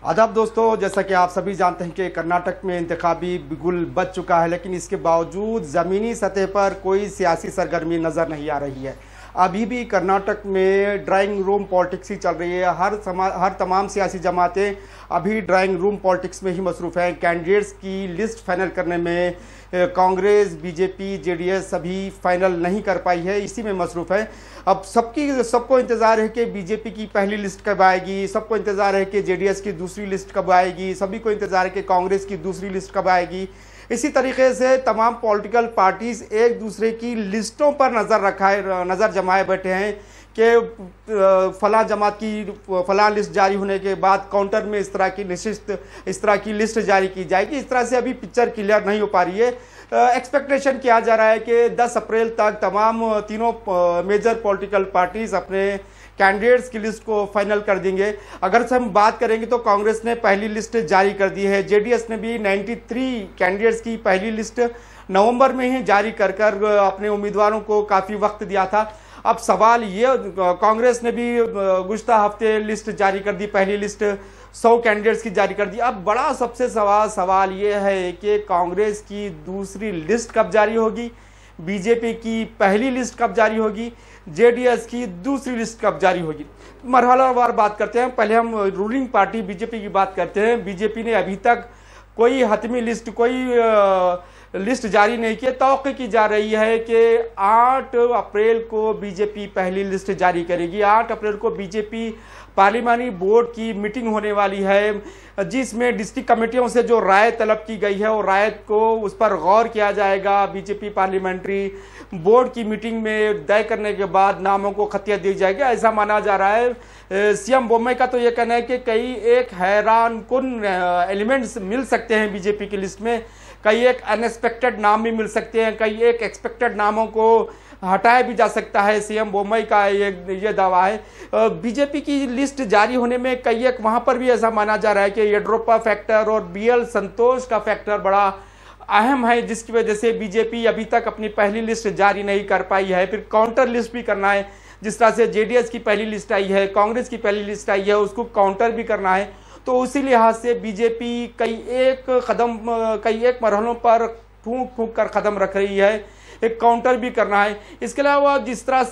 आदाब दोस्तों, जैसा कि आप सभी जानते हैं कि कर्नाटक में इंतखाबी बिगुल बज चुका है, लेकिन इसके बावजूद ज़मीनी सतह पर कोई सियासी सरगर्मी नज़र नहीं आ रही है। अभी भी कर्नाटक में ड्राइंग रूम पॉलिटिक्स ही चल रही है। हर तमाम सियासी जमातें अभी ड्राइंग रूम पॉलिटिक्स में ही मसरूफ़ हैं। कैंडिडेट्स की लिस्ट फाइनल करने में कांग्रेस, बीजेपी, जेडीएस अभी फाइनल नहीं कर पाई है, इसी में मसरूफ़ है। अब सबको इंतज़ार है कि बीजेपी की पहली लिस्ट कब आएगी, सबको इंतज़ार है कि जेडीएस की दूसरी लिस्ट कब आएगी, सभी को इंतज़ार है कि कांग्रेस की दूसरी लिस्ट कब आएगी। इसी तरीके से तमाम पॉलिटिकल पार्टीज एक दूसरे की लिस्टों पर नज़र जमाए बैठे हैं कि फला जमात की फला लिस्ट जारी होने के बाद काउंटर में इस तरह की लिस्ट जारी की जाएगी। इस तरह से अभी पिक्चर क्लियर नहीं हो पा रही है। एक्सपेक्टेशन किया जा रहा है कि 10 अप्रैल तक तमाम तीनों मेजर पॉलिटिकल पार्टीज अपने कैंडिडेट्स की लिस्ट को फाइनल कर देंगे। अगर से हम बात करेंगे तो कांग्रेस ने पहली लिस्ट जारी कर दी है। जेडीएस ने भी 93 कैंडिडेट्स की पहली लिस्ट नवंबर में ही जारी कर अपने उम्मीदवारों को काफ़ी वक्त दिया था। अब सवाल ये, कांग्रेस ने भी गुज़श्ता हफ्ते लिस्ट जारी कर दी, पहली लिस्ट 100 कैंडिडेट्स की जारी कर दी। अब बड़ा सबसे सवाल ये है कि कांग्रेस की दूसरी लिस्ट कब जारी होगी, बीजेपी की पहली लिस्ट कब जारी होगी, जेडीएस की दूसरी लिस्ट कब जारी होगी। मरहलावार बात करते हैं। पहले हम रूलिंग पार्टी बीजेपी की बात करते हैं। बीजेपी ने अभी तक कोई हतमी लिस्ट, कोई लिस्ट जारी नहीं की। तौक़ी की जा रही है कि 8 अप्रैल को बीजेपी पहली लिस्ट जारी करेगी। 8 अप्रैल को बीजेपी पार्लिमानी बोर्ड की मीटिंग होने वाली है, जिसमें डिस्ट्रिक्ट कमेटियों से जो राय तलब की गई है, वो राय को उस पर गौर किया जाएगा। बीजेपी पार्लियामेंट्री बोर्ड की मीटिंग में तय करने के बाद नामों को खतिया दी जाएगी, ऐसा माना जा रहा है। सीएम बोम्मई का तो ये कहना है कि कई एक हैरान कुन एलिमेंट्स मिल सकते हैं बीजेपी की लिस्ट में, कई एक अनएक्सपेक्टेड नाम भी मिल सकते हैं, कई एक एक्सपेक्टेड नामों को हटाया भी जा सकता है। सीएम बोम्मई का ये दावा है। बीजेपी की लिस्ट जारी होने में कई एक वहां पर भी ऐसा माना जा रहा है कि येड्रोप्पा फैक्टर और बीएल संतोष का फैक्टर बड़ा अहम है, जिसकी वजह से बीजेपी अभी तक अपनी पहली लिस्ट जारी नहीं कर पाई है। फिर काउंटर लिस्ट भी करना है, जिस तरह से जेडीएस की पहली लिस्ट आई है, कांग्रेस की पहली लिस्ट आई है, उसको काउंटर भी करना है। तो उसी लिहाज से बीजेपी कई एक मरहलों पर फूंक कर कदम रख रही है, एक काउंटर भी करना है। इसके अलावा जिस तरह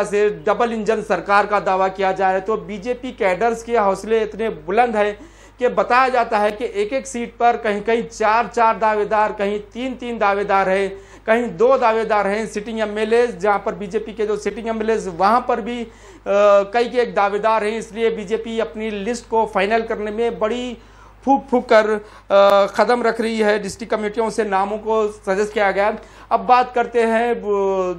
से डबल इंजन सरकार का दावा किया जा रहा है, तो बीजेपी कैडर्स के हौसले इतने बुलंद हैं कि बताया जाता है कि एक सीट पर कहीं कहीं 4 दावेदार, कहीं 3 दावेदार हैं, कहीं 2 दावेदार हैं। सिटिंग एमएलए, जहां पर बीजेपी के जो सिटिंग एमएलए वहां पर भी कई के एक दावेदार हैं। इसलिए बीजेपी अपनी लिस्ट को फाइनल करने में बड़ी फूक कर कदम रख रही है। डिस्ट्रिक्ट कमेटियों से नामों को सजेस्ट किया गया। अब बात करते हैं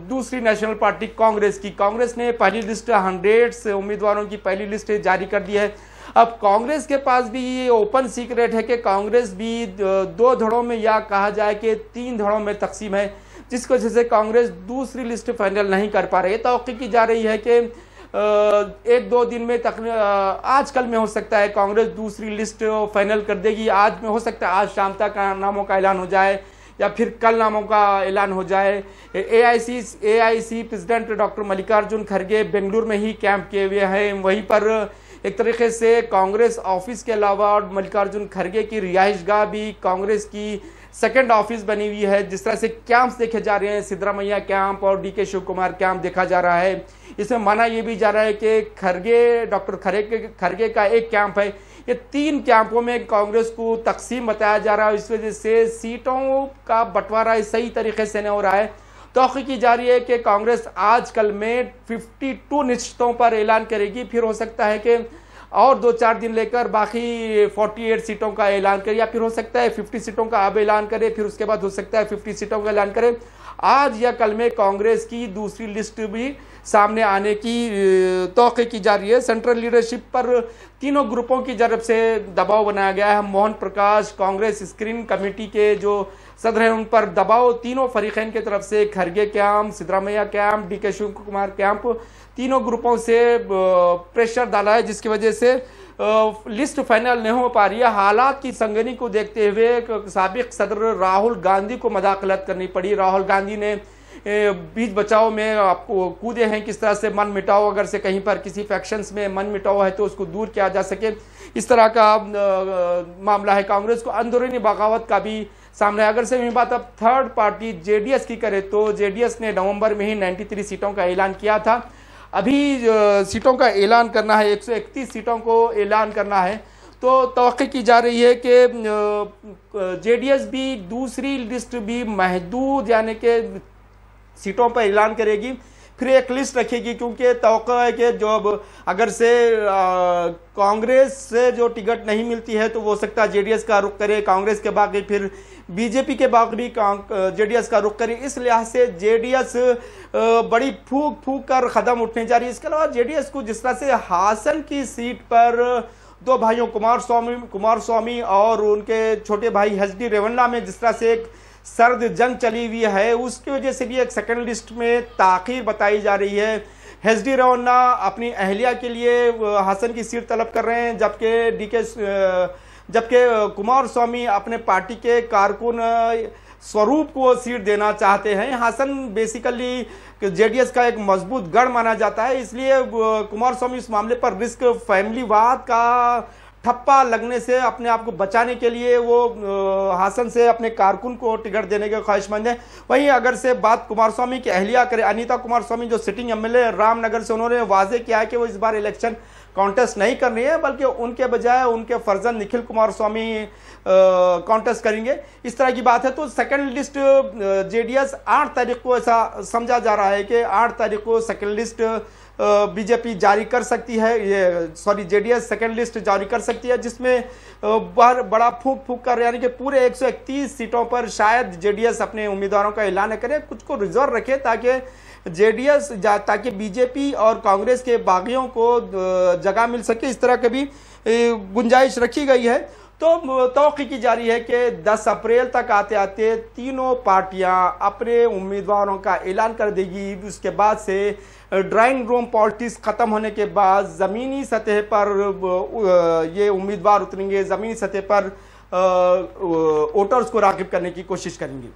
दूसरी नेशनल पार्टी कांग्रेस की। कांग्रेस ने पहली लिस्ट 100 उम्मीदवारों की पहली लिस्ट जारी कर दी है। अब कांग्रेस के पास भी ये ओपन सीक्रेट है कि कांग्रेस भी 2 धड़ों में, या कहा जाए कि 3 धड़ों में तकसीम है, जिसकी वजह से कांग्रेस दूसरी लिस्ट फाइनल नहीं कर पा रही है। तौक़ी की जा रही है कि 1-2 दिन में आज कल में हो सकता है कांग्रेस दूसरी लिस्ट फाइनल कर देगी। आज में हो सकता है आज शाम तक नामों का ऐलान हो जाए, या फिर कल नामों का ऐलान हो जाए। एआईसी प्रेसिडेंट डॉक्टर मल्लिकार्जुन खड़गे बेंगलुरु में ही कैंप किए हुए हैं। वहीं पर एक तरीके से कांग्रेस ऑफिस के अलावा मल्लिकार्जुन खड़गे की रिहाइशगाह भी कांग्रेस की सेकंड ऑफिस बनी हुई है। जिस तरह से कैंप्स देखे जा रहे हैं, सिद्धरामैया कैंप और डीके शिव कुमार कैंप देखा जा रहा है। इसमें माना यह भी जा रहा है कि डॉक्टर खड़गे का एक कैंप है। ये 3 कैंपों में कांग्रेस को तकसीम बताया जा रहा है। इस वजह से सीटों का बंटवारा सही तरीके से नहीं हो रहा है। तौक़ी की जा रही है कि कांग्रेस आजकल में 52 निश्चितों पर ऐलान करेगी, फिर हो सकता है कि और 2-4 दिन लेकर बाकी 48 सीटों का ऐलान करे, या फिर हो सकता है 50 सीटों का अब ऐलान करे, फिर उसके बाद हो सकता है 50 सीटों का ऐलान करे। आज या कल में कांग्रेस की दूसरी लिस्ट भी सामने आने की तौक़ी की जा रही है। सेंट्रल लीडरशिप पर तीनों ग्रुपों की तरफ से दबाव बनाया गया है। मोहन प्रकाश, कांग्रेस स्क्रीनिंग कमेटी के जो सदर हैं, उन पर दबाव तीनों फरीकैन की तरफ से, खड़गे camp, Siddaramaiah camp, DK Shiva Kumar camp, तीनों ग्रुपों से प्रेशर डाला है, जिसकी वजह से लिस्ट फाइनल नहीं हो पा रही है। हालात की संगनी को देखते हुए साबिक सदर राहुल गांधी को मदाखलत करनी पड़ी। राहुल गांधी ने बीच बचाव में आपको कूदे हैं, किस तरह से मन मिटाओ, अगर से कहीं पर किसी फैक्शंस में मन मिटाओ है तो उसको दूर किया जा सके, इस तरह का मामला है। कांग्रेस को अंदरूनी बगावत का भी सामने है। अगर से बात अब थर्ड पार्टी जेडीएस की करे तो जेडीएस ने नवंबर में ही 93 सीटों का ऐलान किया था। अभी सीटों का ऐलान करना है, 131 सीटों को ऐलान करना है, तो तवक्को की जा रही है कि जेडीएस भी दूसरी लिस्ट भी महदूद यानी कि सीटों पर ऐलान करेगी, फिर एक लिस्ट रखेगी, क्योंकि तवक्को है कि जो अगर से कांग्रेस से जो टिकट नहीं मिलती है तो वो सकता जेडीएस का रुख करे, कांग्रेस के बाकी फिर बीजेपी के बाकी भी जेडीएस का रुख करे। इस लिहाज से जेडीएस बड़ी फूक फूक कर कदम उठने जा रही है। इसके अलावा जेडीएस को जिस तरह से हासन की सीट पर दो भाइयों कुमार स्वामी और उनके छोटे भाई एचडी रेवन्ना में जिस तरह से एक सर्द जंग चली हुई है, उसकी वजह से भी एक सेकंड लिस्ट में ताखीर बताई जा रही है। एचडी रेवन्ना अपनी अहलिया के लिए हासन की सीट तलब कर रहे हैं, जबकि कुमार स्वामी अपने पार्टी के कारकुन स्वरूप को सीट देना चाहते हैं। हासन बेसिकली जेडीएस का एक मजबूत गढ़ माना जाता है, इसलिए कुमार स्वामी इस मामले पर रिस्क फैमिलीवाद का ठप्पा लगने से अपने आप को बचाने के लिए वो हासन से अपने कारकुन को टिकट देने के ख्वाहिशमंद है। वहीं अगर से बात कुमार स्वामी की अहलिया करे, अनीता कुमार स्वामी जो सिटिंग एमएलए रामनगर से, उन्होंने वाजे किया है कि वो इस बार इलेक्शन कॉन्टेस्ट नहीं कर रही है, बल्कि उनके बजाय उनके फर्जंद निखिल कुमार स्वामी कॉन्टेस्ट करेंगे, इस तरह की बात है। तो सेकंड लिस्ट जेडीएस 8 तारीख को, ऐसा समझा जा रहा है कि 8 तारीख को सेकंड लिस्ट बीजेपी जारी कर सकती है, जेडीएस सेकंड लिस्ट जारी कर सकती है, जिसमें बड़ा फूक कर यानी कि पूरे 131 सीटों पर शायद जेडीएस अपने उम्मीदवारों का ऐलान करे, कुछ को रिजर्व रखे ताकि बीजेपी और कांग्रेस के बागियों को जगह मिल सके, इस तरह की भी गुंजाइश रखी गई है। तो तवक्को की जा रही है कि 10 अप्रैल तक आते आते तीनों पार्टियां अपने उम्मीदवारों का ऐलान कर देगी। उसके बाद से ड्राइंग रूम पॉलिटिक्स खत्म होने के बाद ज़मीनी सतह पर ये उम्मीदवार उतरेंगे, ज़मीनी सतह पर वोटर्स को राग़िब करने की कोशिश करेंगे।